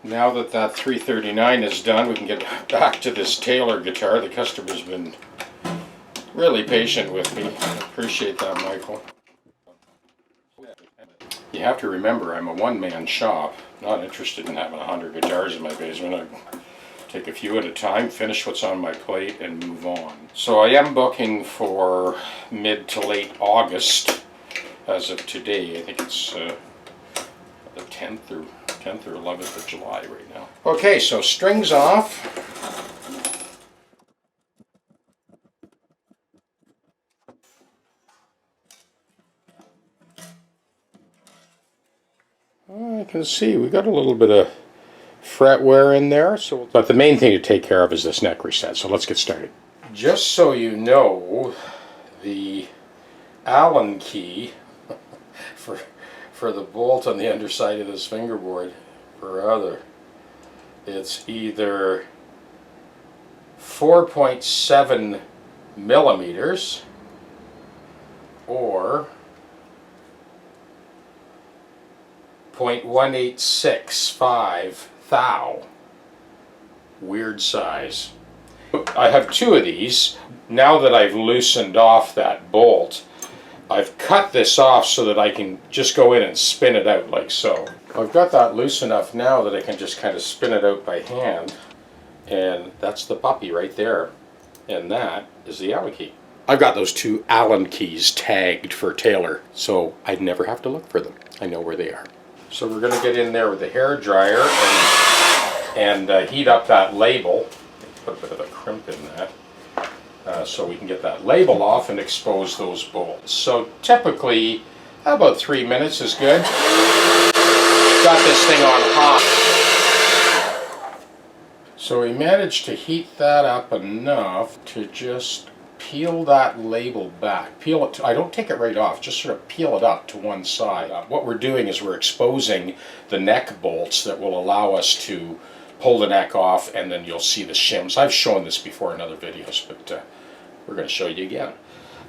Now that that 339 is done, we can get back to this Taylor guitar. The customer's been really patient with me. I appreciate that, Michael. You have to remember, I'm a one-man shop. Not interested in having 100 guitars in my basement. I take a few at a time, finish what's on my plate, and move on. So I am booking for mid to late August as of today. I think it's the 10th or 11th of July right now. Okay, so strings off. I can see we got a little bit of fret wear in there, but the main thing to take care of is this neck reset, so let's get started. Just so you know, the Allen key for the bolt on the underside of this fingerboard, it's either 4.7 millimeters or 0.1865 thou. Weird size. I have two of these. Now that I've loosened off that bolt, I've cut this off so that I can just go in and spin it out like so. I've got that loose enough now that I can just kind of spin it out by hand, and that's the puppy right there, and that is the Allen key. I've got those two Allen keys tagged for Taylor, so I'd never have to look for them. I know where they are. So we're going to get in there with the hair dryer and heat up that label. Put a bit of a crimp in that. So we can get that label off and expose those bolts. So typically about 3 minutes is good. Got this thing on hot. So we managed to heat that up enough to just peel that label back. Peel it. I don't take it right off, just sort of peel it up to one side. What we're doing is we're exposing the neck bolts that will allow us to pull the neck off, and then you'll see the shims. I've shown this before in other videos, but we're going to show you again.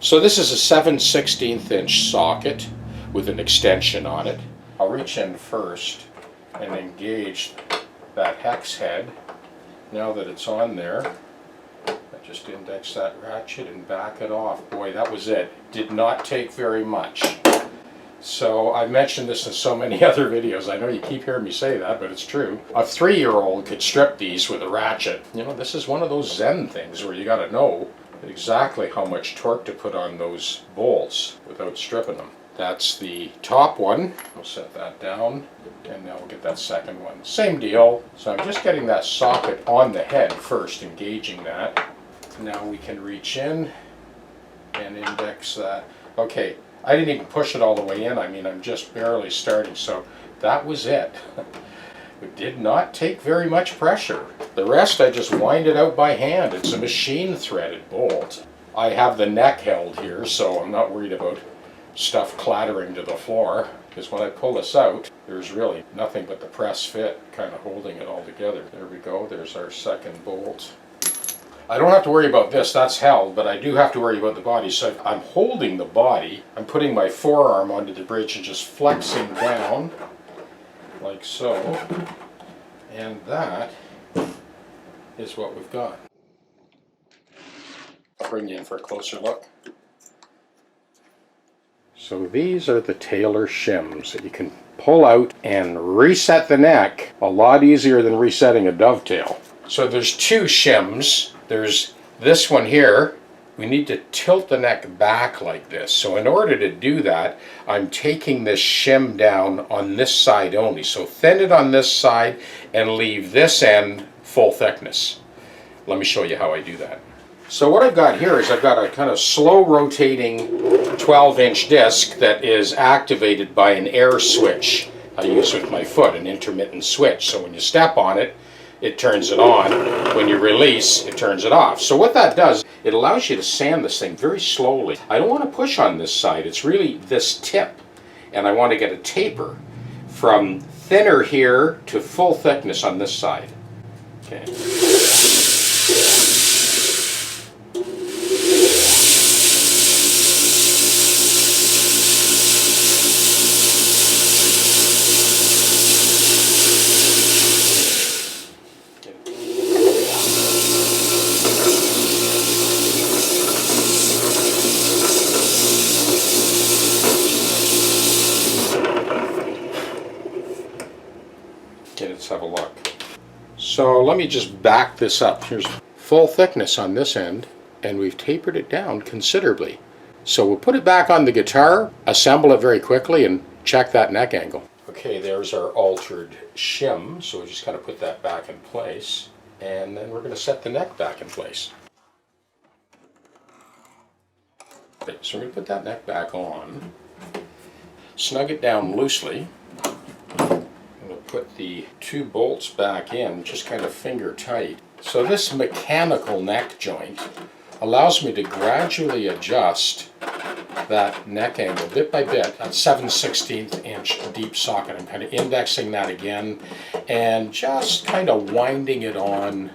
So this is a 7/16 inch socket with an extension on it. I'll reach in first and engage that hex head. Now that it's on there, I just index that ratchet and back it off. Boy, that was it. Did not take very much. So I've mentioned this in so many other videos. I know you keep hearing me say that, but it's true. A 3-year-old could strip these with a ratchet. You know, this is one of those Zen things where you got to know exactly how much torque to put on those bolts without stripping them. That's the top one. We'll set that down, and now we'll get that second one. Same deal. So I'm just getting that socket on the head first, engaging that. Now we can reach in and index that. Okay, I didn't even push it all the way in. I mean, I'm just barely starting, so that was it. It did not take very much pressure. The rest I just wind it out by hand. It's a machine threaded bolt. I have the neck held here, so I'm not worried about stuff clattering to the floor, because when I pull this out, there's really nothing but the press fit kind of holding it all together. There we go. There's our second bolt. I don't have to worry about this, that's held, but I do have to worry about the body. So I'm holding the body, I'm putting my forearm onto the bridge and just flexing down, like so, and that is what we've got. I'll bring you in for a closer look. So these are the Taylor shims that you can pull out and reset the neck a lot easier than resetting a dovetail. So there's two shims. There's this one here. We need to tilt the neck back like this. So in order to do that, I'm taking this shim down on this side only. So thin it on this side and leave this end full thickness. Let me show you how I do that. So what I've got here is I've got a kind of slow rotating 12-inch disc that is activated by an air switch. I use with my foot, an intermittent switch. So when you step on it, it turns it on. When you release, it turns it off. So what that does, it allows you to sand this thing very slowly. I don't want to push on this side. It's really this tip. And I want to get a taper from thinner here to full thickness on this side. Okay. let's have a look. So let me just back this up. Here's full thickness on this end, and we've tapered it down considerably. So we'll put it back on the guitar, assemble it very quickly, and check that neck angle. Okay, there's our altered shim, so we just got to put that back in place, and then we're going to set the neck back in place. Okay, so we're going to put that neck back on, snug it down loosely. I'm going to put the 2 bolts back in, just kind of finger tight. So this mechanical neck joint allows me to gradually adjust that neck angle bit by bit at 7/16 inch deep socket. I'm kind of indexing that again and just kind of winding it on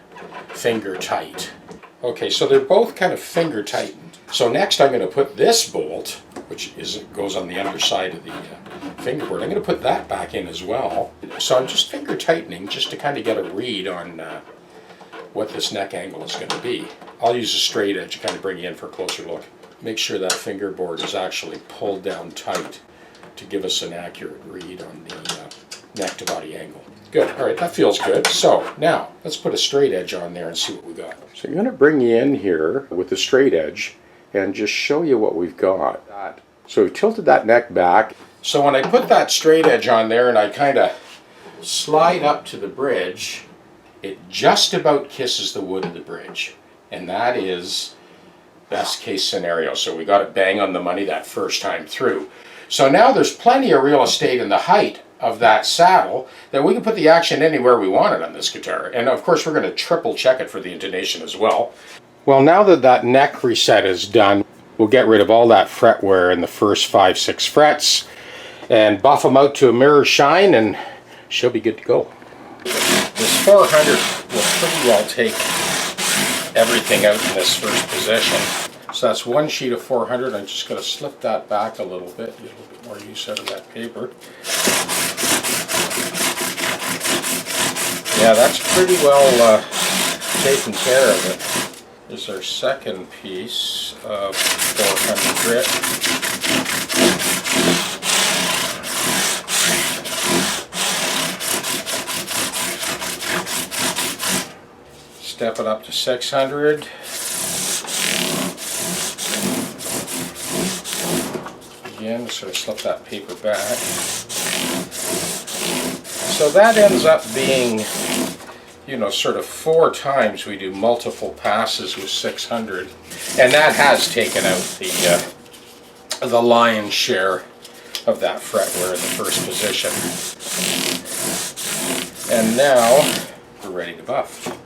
finger tight. Okay, so they're both kind of finger tightened. So next I'm going to put this bolt, which goes on the underside of the fingerboard, I'm going to put that back in as well. So I'm just finger tightening just to kind of get a read on what this neck angle is going to be. I'll use a straight edge to kind of bring you in for a closer look. Make sure that fingerboard is actually pulled down tight to give us an accurate read on the neck to body angle. Good, all right, that feels good. So now let's put a straight edge on there and see what we got. So I'm going to bring you in here with the straight edge and just show you what we've got. So we've tilted that neck back. So when I put that straight edge on there and I kind of slide up to the bridge, it just about kisses the wood of the bridge. And that is best case scenario. So we got it bang on the money that first time through. So now there's plenty of real estate in the height of that saddle that we can put the action anywhere we want it on this guitar. And of course we're going to triple check it for the intonation as well. Well, now that that neck reset is done, we'll get rid of all that fret wear in the first 5-6 frets and buff them out to a mirror shine, and she'll be good to go. This 400 will pretty well take everything out in this first position. So that's one sheet of 400. I'm just going to slip that back a little bit, get a little bit more use out of that paper. Yeah, that's pretty well taken care of it. Here's our second piece of 400 grit. Step it up to 600. Again, sort of slip that paper back. So that ends up being, you know, sort of 4 times we do multiple passes with 600. And that has taken out the lion's share of that fretwear in the first position. And now we're ready to buff.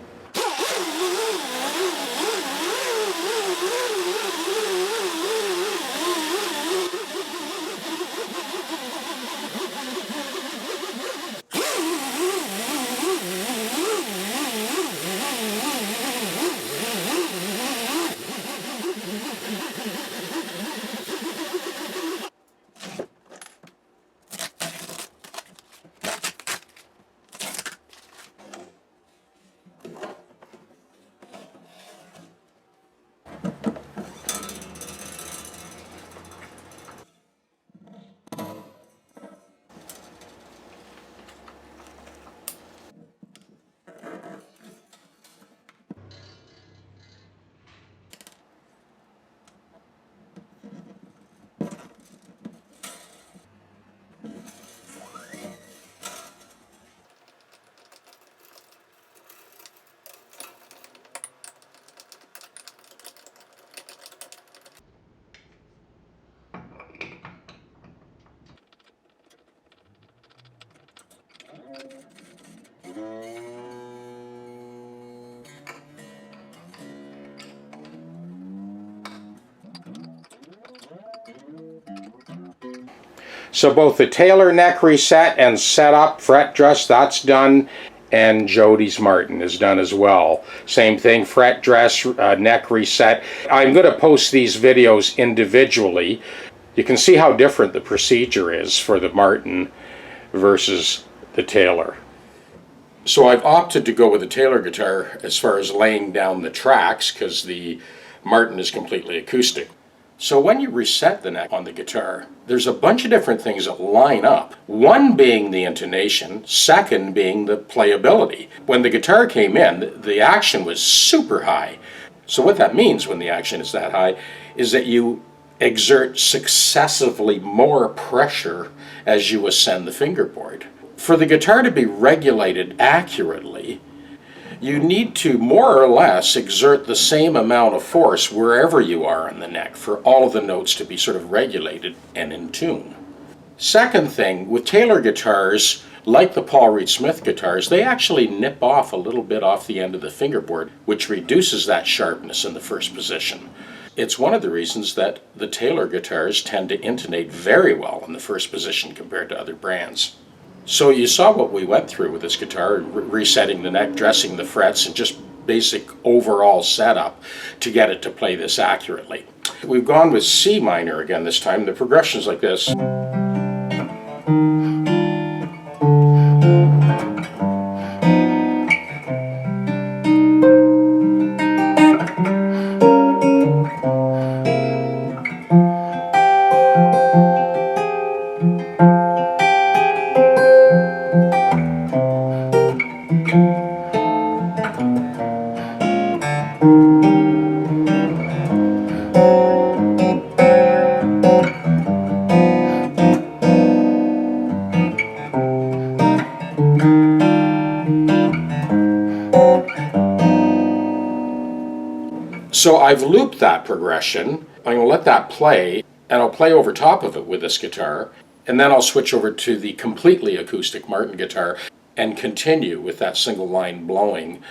So both the Taylor neck reset and setup, fret dress, that's done, and Jody's Martin is done as well. Same thing, fret dress, neck reset. I'm going to post these videos individually. You can see how different the procedure is for the Martin versus the Taylor. So I've opted to go with the Taylor guitar as far as laying down the tracks because the Martin is completely acoustic. So when you reset the neck on the guitar, there's a bunch of different things that line up. One being the intonation, second being the playability. When the guitar came in, the action was super high. So what that means when the action is that high is that you exert successively more pressure as you ascend the fingerboard. For the guitar to be regulated accurately, you need to more or less exert the same amount of force wherever you are on the neck for all of the notes to be sort of regulated and in tune. Second thing, with Taylor guitars, like the Paul Reed Smith guitars, they actually nip off a little bit off the end of the fingerboard, which reduces that sharpness in the first position. It's one of the reasons that the Taylor guitars tend to intonate very well in the first position compared to other brands. So you saw what we went through with this guitar, resetting the neck, dressing the frets, and just basic overall setup to get it to play this accurately. We've gone with C minor again this time. The progression's like this. So I've looped that progression. I'm going to let that play, and I'll play over top of it with this guitar, and then I'll switch over to the completely acoustic Martin guitar and continue with that single line blowing.